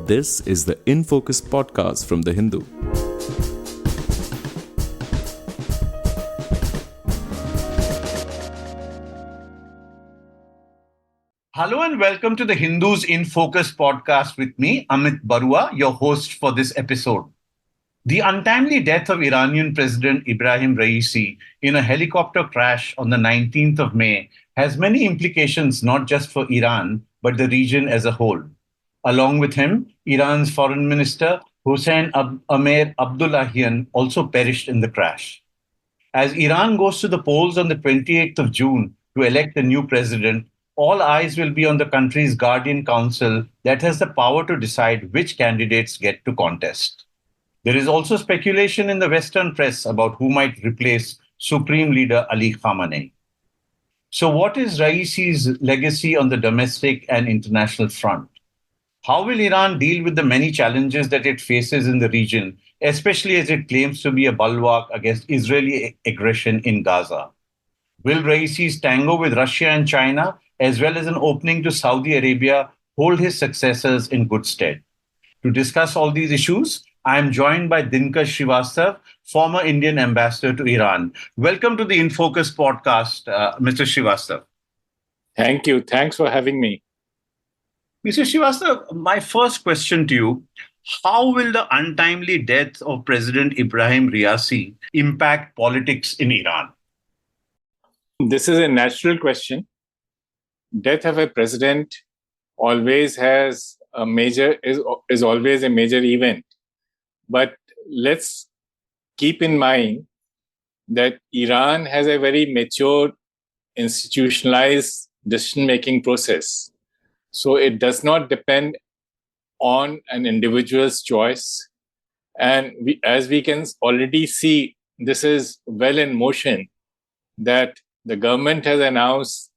This is the In Focus podcast from The Hindu. Hello and welcome to the Hindus in Focus podcast with me, Amit Barua, your host for this episode. The untimely death of Iranian President Ebrahim Raisi in a helicopter crash on the 19th of May has many implications not just for Iran, but the region as a whole. Along with him, Iran's foreign minister Hossein Amir-Abdollahian also perished in the crash. As Iran goes to the polls on the 28th of June to elect a new president, all eyes will be on the country's guardian council that has the power to decide which candidates get to contest. There is also speculation in the Western press about who might replace Supreme Leader Ali Khamanei. So what is Raisi's legacy on the domestic and international front? How will Iran deal with the many challenges that it faces in the region, especially as it claims to be a bulwark against Israeli aggression in Gaza? Will Raisi's tango with Russia and China, as well as an opening to Saudi Arabia, hold his successors in good stead? To discuss all these issues, I am joined by Dinkar Srivastav, former Indian ambassador to Iran. Welcome to the In Focus podcast, Mr. Srivastav. Thank you. Thanks for having me. Mr. Srivastav, my first question to you, how will the untimely death of President Ebrahim Raisi impact politics in Iran? This is a natural question. Death of a president always has is always a major event. But let's keep in mind that Iran has a very mature, institutionalized decision-making process. So it does not depend on an individual's choice. And as we can already see, this is well in motion, that the government has announced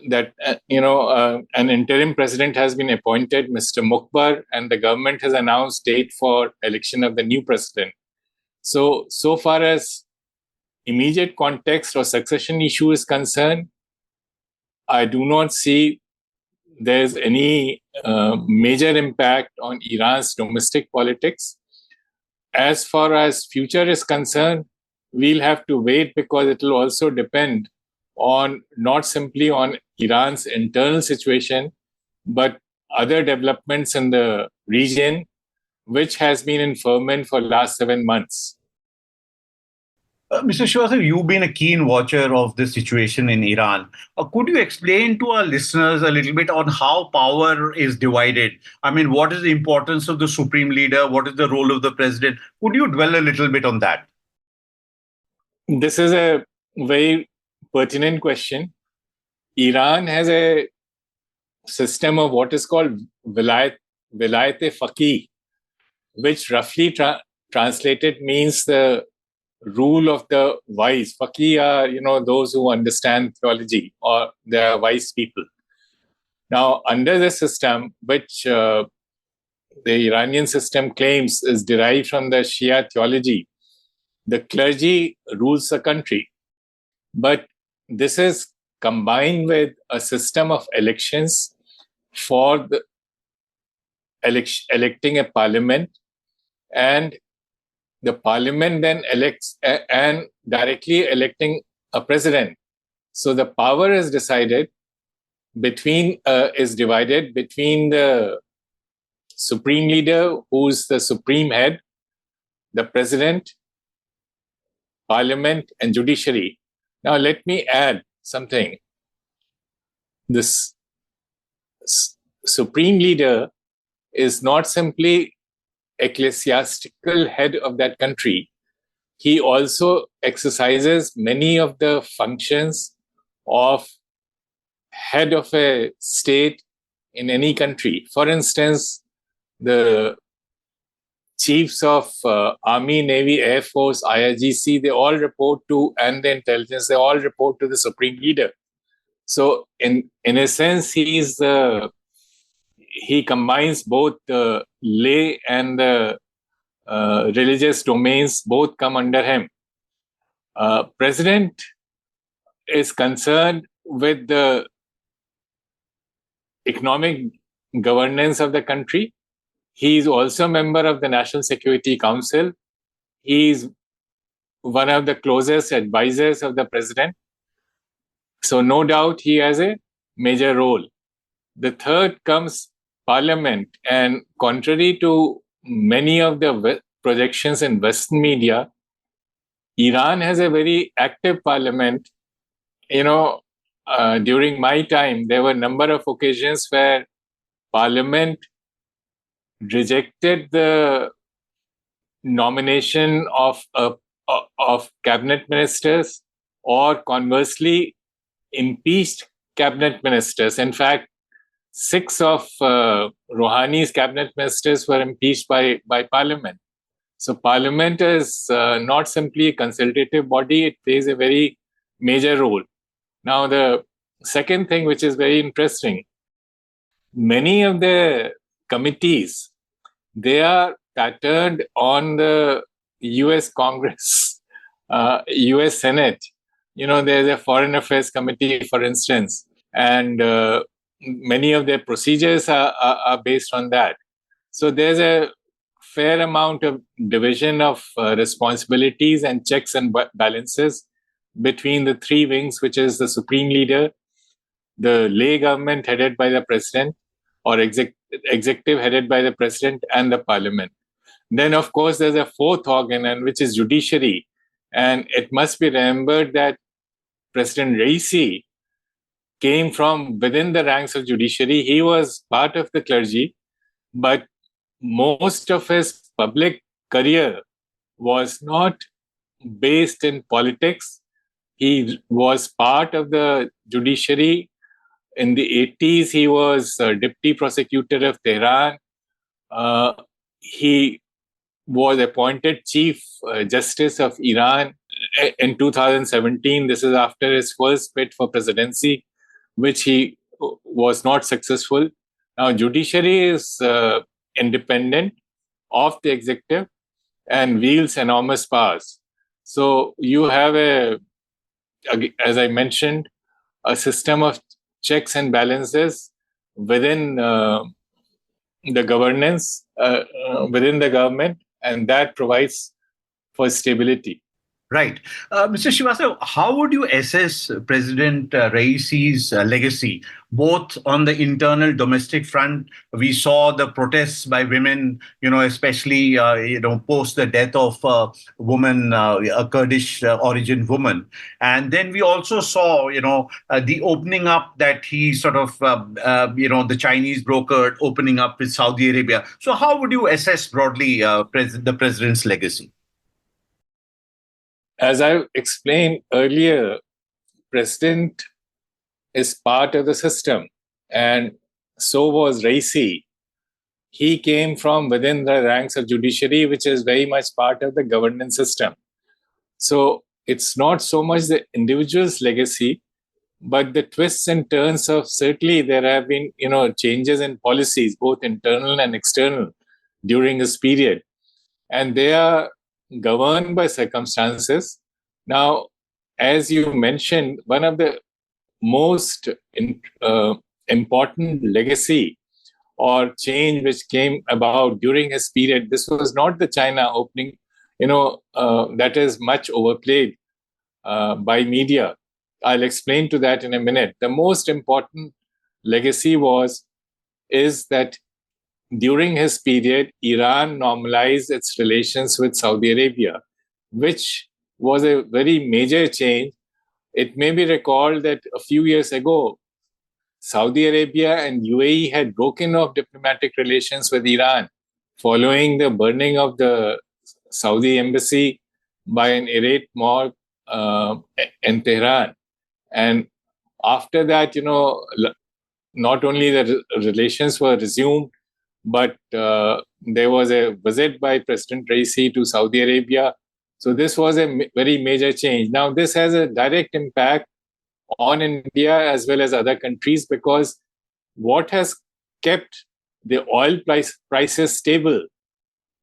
that an interim president has been appointed, Mr. Mukhbar, and the government has announced date for election of the new president. So far as immediate context or succession issue is concerned, I do not see there's any major impact on Iran's domestic politics. As far as future is concerned, we'll have to wait because it will also depend on not simply on Iran's internal situation, but other developments in the region, which has been in ferment for the last 7 months. Mr. Srivastav, you've been a keen watcher of the situation in Iran. Could you explain to our listeners a little bit on how power is divided? I mean, what is the importance of the supreme leader? What is the role of the president? Could you dwell a little bit on that? This is a very pertinent question. Iran has a system of what is called vilayat-e-faqih, which roughly translated means the rule of the wise. Faqih are, those who understand theology, or they are wise people. Now, under the system, which the Iranian system claims is derived from the Shia theology, the clergy rules the country. But this is combined with a system of elections for the electing a parliament, and the parliament then elects and directly electing a president. So the power is divided between the supreme leader, who's the supreme head, the president, parliament, and judiciary. Now, let me add something. This supreme leader is not simply ecclesiastical head of that country. He also exercises many of the functions of head of a state in any country. For instance, the chiefs of Army, Navy, Air Force, IRGC, they all report to, and the intelligence, they all report to the supreme leader. So in a sense, he combines both the lay and the religious domains, both come under him. President is concerned with the economic governance of the country, He's also a member of the National Security Council. He's one of the closest advisors of the president. So no doubt he has a major role. The third comes parliament. And contrary to many of the projections in Western media, Iran has a very active parliament. During my time, there were a number of occasions where parliament rejected the nomination of cabinet ministers, or conversely impeached cabinet ministers. In fact, 6 of Rouhani's cabinet ministers were impeached by parliament. So parliament is not simply a consultative body, it plays a very major role. Now, the second thing which is very interesting, many of the committees, they are patterned on the US Congress, US Senate. There's a Foreign Affairs Committee, for instance, and many of their procedures are based on that. So there's a fair amount of division of responsibilities and checks and balances between the three wings, which is the Supreme Leader, the lay government headed by the president, or executive headed by the president, and the parliament. Then, of course, there's a fourth organ, and which is judiciary. And it must be remembered that President Raisi came from within the ranks of judiciary. He was part of the clergy, but most of his public career was not based in politics. He was part of the judiciary. In the 80s, he was deputy prosecutor of Tehran. He was appointed Chief Justice of Iran in 2017. This is after his first bid for presidency, which he was not successful. Now, judiciary is independent of the executive and wields enormous powers. So you have as I mentioned, a system of checks and balances within the governance, within the government, and that provides for stability. Right. Mr. Srivastava, how would you assess President Raisi's legacy, both on the internal domestic front? We saw the protests by women, especially, post the death of a woman, a Kurdish origin woman. And then we also saw, the opening up that he sort of, the Chinese brokered opening up with Saudi Arabia. So how would you assess broadly the president's legacy? As I explained earlier, President is part of the system, and so was Raisi. He came from within the ranks of judiciary, which is very much part of the governance system. So it's not so much the individual's legacy, but the twists and turns of, certainly there have been, changes in policies, both internal and external, during this period. And they are governed by circumstances. Now, as you mentioned, one of the most important legacy or change which came about during his period, this was not the China opening, that is much overplayed by media. I'll explain to that in a minute. The most important legacy is that during his period, Iran normalized its relations with Saudi Arabia, which was a very major change. It may be recalled that a few years ago, Saudi Arabia and UAE had broken off diplomatic relations with Iran following the burning of the Saudi embassy by an irate mob in Tehran. And after that, not only the relations were resumed, but there was a visit by President Raisi to Saudi Arabia. So this was a very major change. Now, this has a direct impact on India as well as other countries, because what has kept the oil prices stable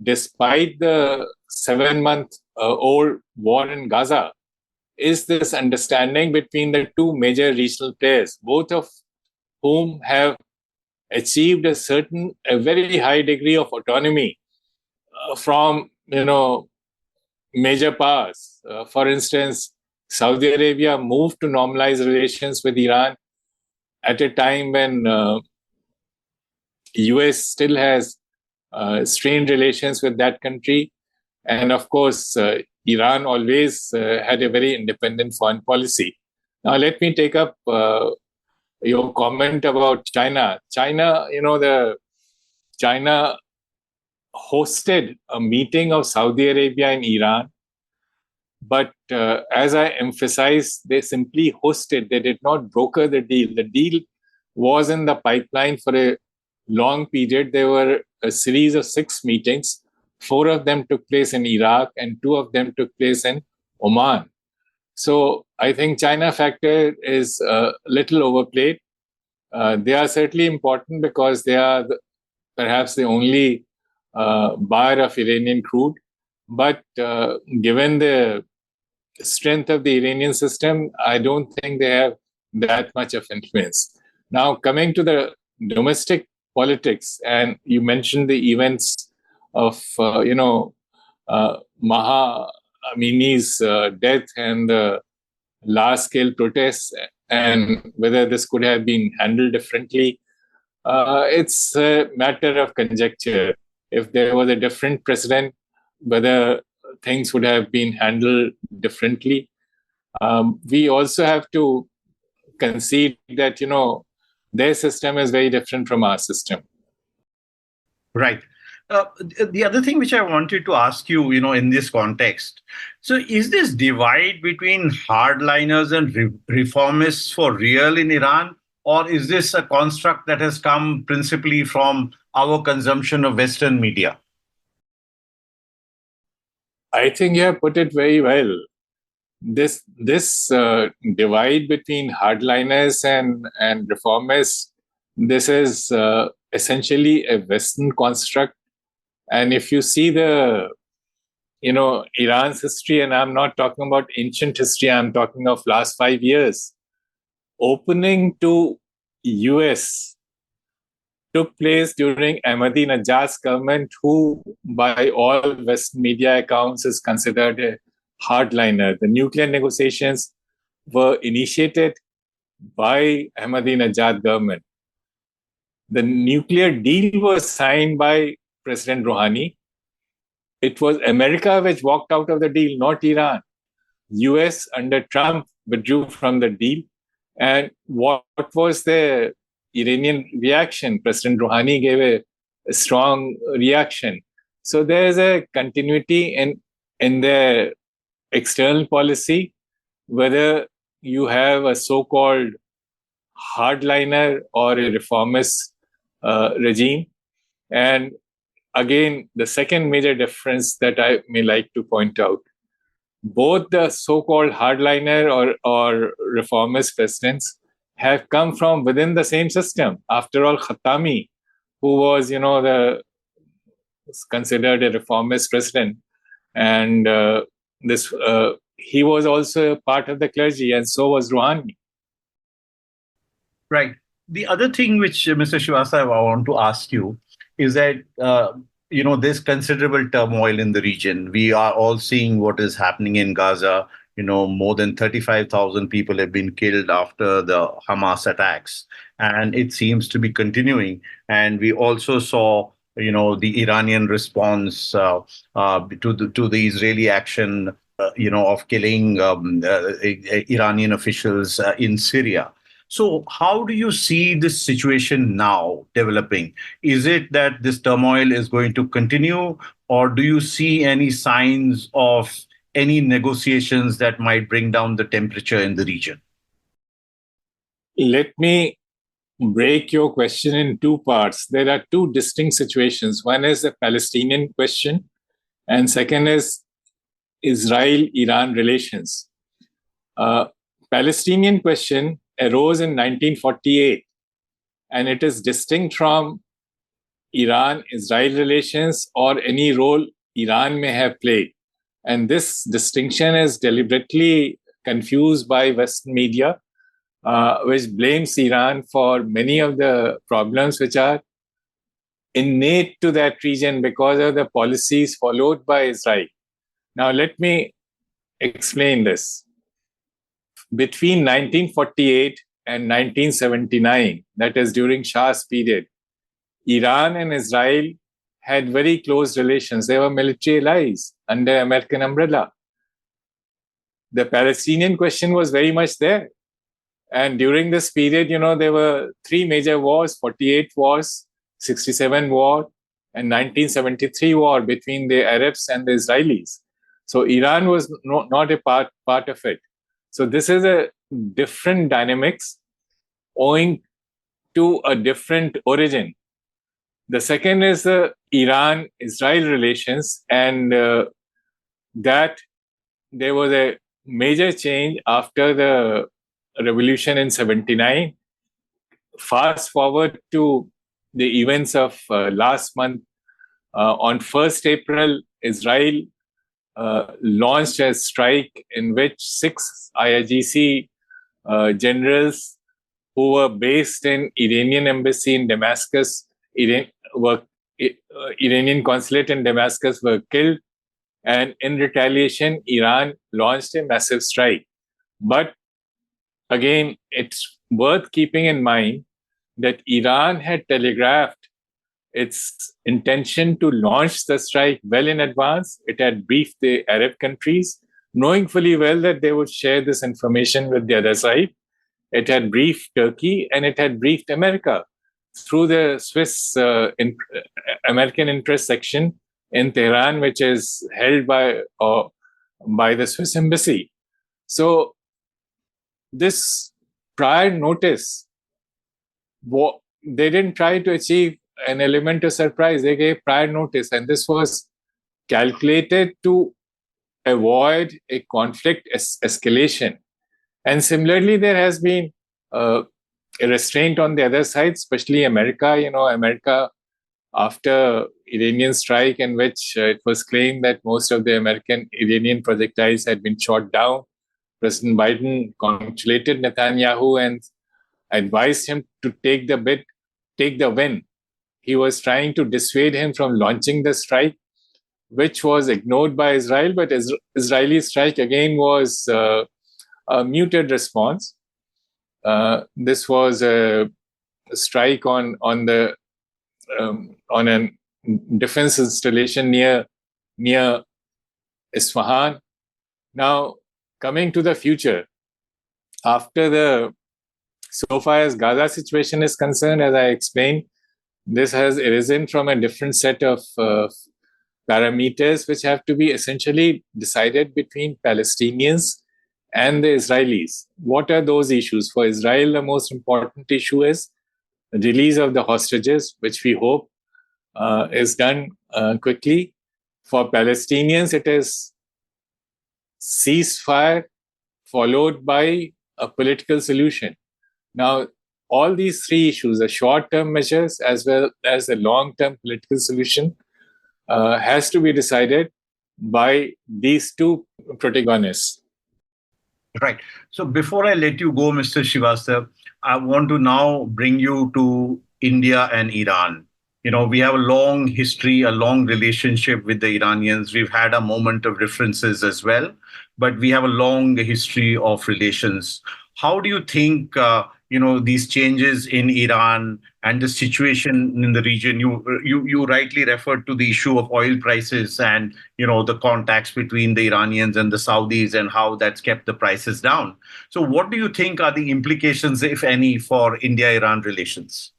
despite the 7-month-old war in Gaza is this understanding between the two major regional players, both of whom have achieved a very high degree of autonomy from, major powers. For instance, Saudi Arabia moved to normalize relations with Iran at a time when US still has strained relations with that country. And of course, Iran always had a very independent foreign policy. Now, let me take up your comment about China. China hosted a meeting of Saudi Arabia and Iran. But as I emphasized, they simply hosted. They did not broker the deal. The deal was in the pipeline for a long period. There were a series of 6 meetings. 4 of them took place in Iraq and 2 of them took place in Oman. So I think China factor is a little overplayed. They are certainly important because they are perhaps the only buyer of Iranian crude. But given the strength of the Iranian system, I don't think they have that much of influence. Now, coming to the domestic politics, and you mentioned the events of, Maha Amini's death and the large-scale protests, and whether this could have been handled differently. It's a matter of conjecture. If there was a different president, whether things would have been handled differently. We also have to concede that, their system is very different from our system. Right. The other thing which I wanted to ask you, in this context, so is this divide between hardliners and reformists for real in Iran, or is this a construct that has come principally from our consumption of Western media? I think you have put it very well. This divide between hardliners and reformists, this is essentially a Western construct. And if you see Iran's history, and I'm not talking about ancient history, I'm talking of last 5 years, opening to US took place during Ahmadinejad's government, who by all Western media accounts is considered a hardliner. The nuclear negotiations were initiated by Ahmadinejad government. The nuclear deal was signed by President Rouhani. It was America which walked out of the deal, not Iran. US under Trump withdrew from the deal. And what was the Iranian reaction? President Rouhani gave a strong reaction. So there is a continuity in the external policy, whether you have a so-called hardliner or a reformist regime. And again, the second major difference that I may like to point out, both the so-called hardliner or reformist presidents have come from within the same system. After all, Khatami, who was, considered a reformist president, and he was also part of the clergy, and so was Rouhani. Right. The other thing which, Mr. Srivastava, I want to ask you is that, there's considerable turmoil in the region. We are all seeing what is happening in Gaza. More than 35,000 people have been killed after the Hamas attacks, and it seems to be continuing. And we also saw, the Iranian response to the Israeli action, of killing Iranian officials in Syria. So how do you see this situation now developing? Is it that this turmoil is going to continue, or do you see any signs of any negotiations that might bring down the temperature in the region? Let me break your question in 2 parts. There are 2 distinct situations. One is the Palestinian question, and second is Israel-Iran relations. Palestinian question arose in 1948, and it is distinct from Iran-Israel relations or any role Iran may have played. And this distinction is deliberately confused by Western media. which blames Iran for many of the problems which are innate to that region because of the policies followed by Israel. Now, let me explain this. Between 1948 and 1979, that is during Shah's period, Iran and Israel had very close relations. They were military allies under American umbrella. The Palestinian question was very much there. And during this period, there were three major wars: 48 wars, 67 war, and 1973 war between the Arabs and the Israelis. So Iran was not a part of it. So this is a different dynamics owing to a different origin. The second is the Iran-Israel relations, and that there was a major change after the revolution in 79. Fast forward to the events of last month. On 1st April, Israel launched a strike in which 6 IRGC generals who were based in Iranian embassy in Damascus, Iranian consulate in Damascus, were killed. And in retaliation, Iran launched a massive strike. But again, it's worth keeping in mind that Iran had telegraphed its intention to launch the strike well in advance. It had briefed the Arab countries, knowing fully well that they would share this information with the other side. It had briefed Turkey and it had briefed America through the Swiss American interest section in Tehran, which is held by the Swiss embassy. So this prior notice, they didn't try to achieve an element of surprise. They gave prior notice, and this was calculated to avoid a conflict escalation. And similarly, there has been a restraint on the other side, especially America. America, after Iranian strike in which it was claimed that most of the American Iranian projectiles had been shot down, President Biden congratulated Netanyahu and advised him to take the win. He was trying to dissuade him from launching the strike, which was ignored by Israel. But Israeli strike again was a muted response. This was a strike on a defense installation near Isfahan. Now, coming to the future, so far as Gaza situation is concerned, as I explained, this has arisen from a different set of parameters which have to be essentially decided between Palestinians and the Israelis. What are those issues? For Israel, the most important issue is the release of the hostages, which we hope is done quickly. For Palestinians, it is ceasefire followed by a political solution. Now, all these three issues, the short-term measures as well as the long-term political solution, has to be decided by these two protagonists. Right. So before I let you go, Mr. Srivastav, I want to now bring you to India and Iran. We have a long history, a long relationship with the Iranians. We've had a moment of differences as well, but we have a long history of relations. How do you think, these changes in Iran and the situation in the region? You rightly referred to the issue of oil prices and, the contacts between the Iranians and the Saudis and how that's kept the prices down. So what do you think are the implications, if any, for India-Iran relations?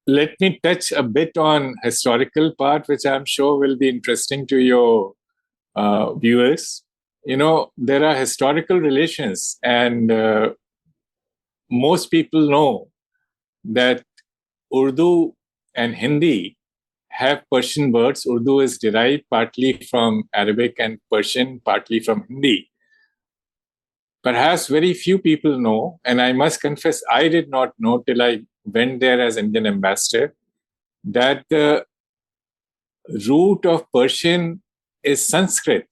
Let me touch a bit on historical part, which I'm sure will be interesting to your viewers. There are historical relations, and most people know that Urdu and Hindi have Persian words. Urdu is derived partly from Arabic and Persian, partly from Hindi. Perhaps very few people know, and I must confess, I did not know till I went there as Indian ambassador, that the root of Persian is Sanskrit.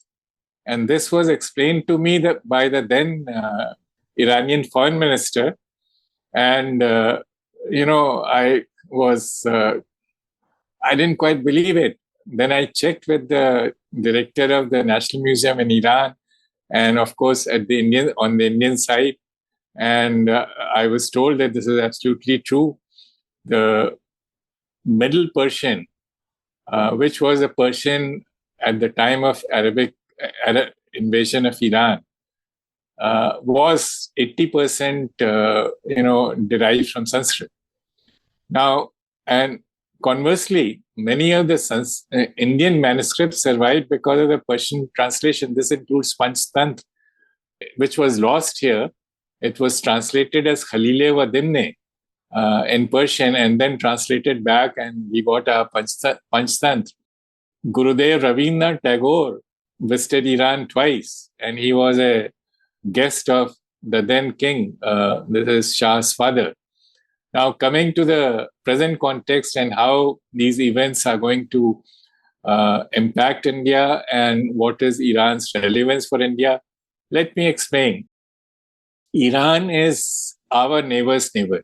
And this was explained to me by the then Iranian foreign minister. And, I didn't quite believe it. Then I checked with the director of the National Museum in Iran, and of course on the Indian side. And I was told that this is absolutely true. The Middle Persian, which was a Persian at the time of Arab invasion of Iran, was 80% derived from Sanskrit. Now, and conversely, many of the Indian manuscripts survived because of the Persian translation. This includes Panchtantra, which was lost here. It was translated as Khalile wa Dimne in Persian and then translated back, and we got our Panchtantra. Gurudev Rabindranath Tagore visited Iran twice, and he was a guest of the then king. This is Shah's father. Now, coming to the present context and how these events are going to impact India and what is Iran's relevance for India, let me explain. Iran is our neighbor's neighbor.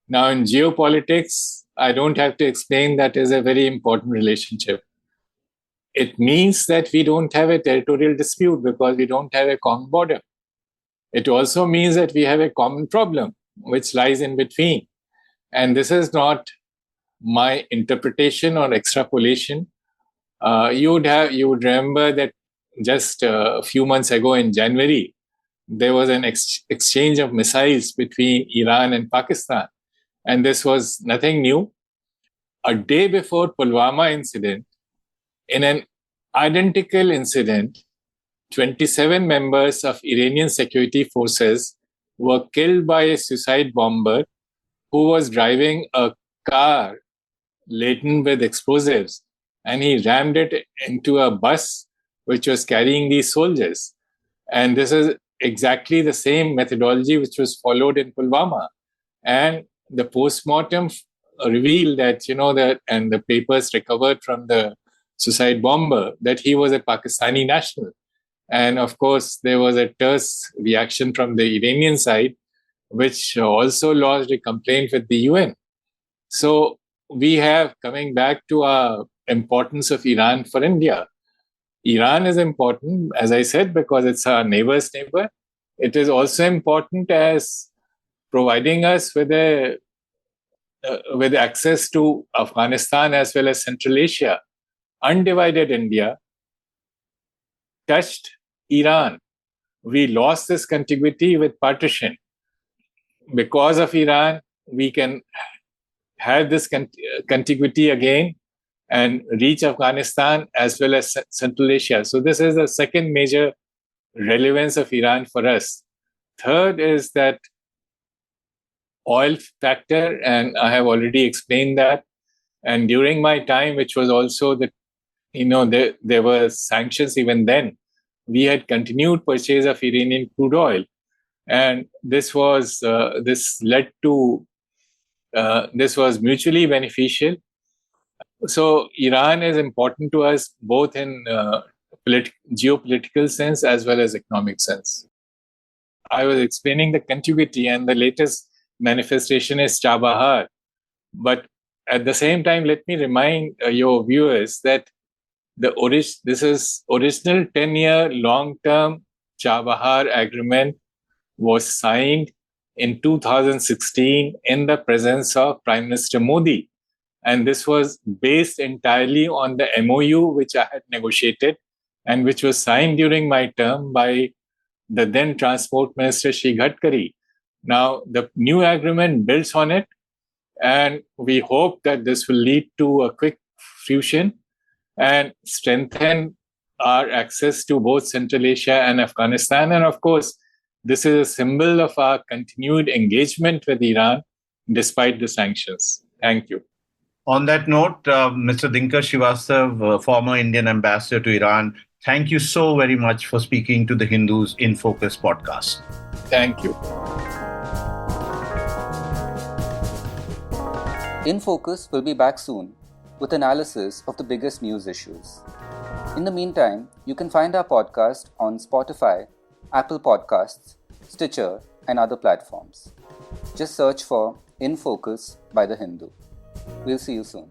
Now, in geopolitics, I don't have to explain that is a very important relationship. It means that we don't have a territorial dispute because we don't have a common border. It also means that we have a common problem, which lies in between. And this is not my interpretation or extrapolation. You would remember that just a few months ago in January, there was an exchange of missiles between Iran and Pakistan. And this was nothing new. A day before Pulwama incident, in an identical incident, 27 members of Iranian security forces were killed by a suicide bomber who was driving a car laden with explosives, and he rammed it into a bus which was carrying these soldiers. And this is exactly the same methodology which was followed in Pulwama. And the postmortem revealed that, and the papers recovered from the suicide bomber, that he was a Pakistani national. And of course, there was a terse reaction from the Iranian side, which also lodged a complaint with the UN. So we have, coming back to our importance of Iran for India. Iran is important, as I said, because it's our neighbor's neighbor. It is also important as providing us with access to Afghanistan as well as Central Asia. Undivided India touched Iran. We lost this contiguity with partition. Because of Iran, we can have this contiguity again and reach Afghanistan as well as Central Asia. So this is the second major relevance of Iran for us. Third is that oil factor, and I have already explained that. And during my time, which was also there were sanctions even then, we had continued purchase of Iranian crude oil. And this was mutually beneficial. So Iran is important to us both in geopolitical sense as well as economic sense. I was explaining the contiguity, and the latest manifestation is Chabahar. But at the same time, let me remind your viewers that this is original 10-year long-term Chabahar agreement was signed in 2016 in the presence of Prime Minister Modi. And this was based entirely on the MOU which I had negotiated and which was signed during my term by the then Transport Minister Shri Gadkari. Now, the new agreement builds on it, and we hope that this will lead to a quick fusion and strengthen our access to both Central Asia and Afghanistan. And of course, this is a symbol of our continued engagement with Iran despite the sanctions. Thank you. On that note, Mr. Dinkar Srivastav, former Indian ambassador to Iran, thank you so very much for speaking to the Hindus in Focus podcast. Thank you. In Focus will be back soon with analysis of the biggest news issues. In the meantime, you can find our podcast on Spotify, Apple Podcasts, Stitcher, and other platforms. Just search for In Focus by The Hindu. We'll see you soon.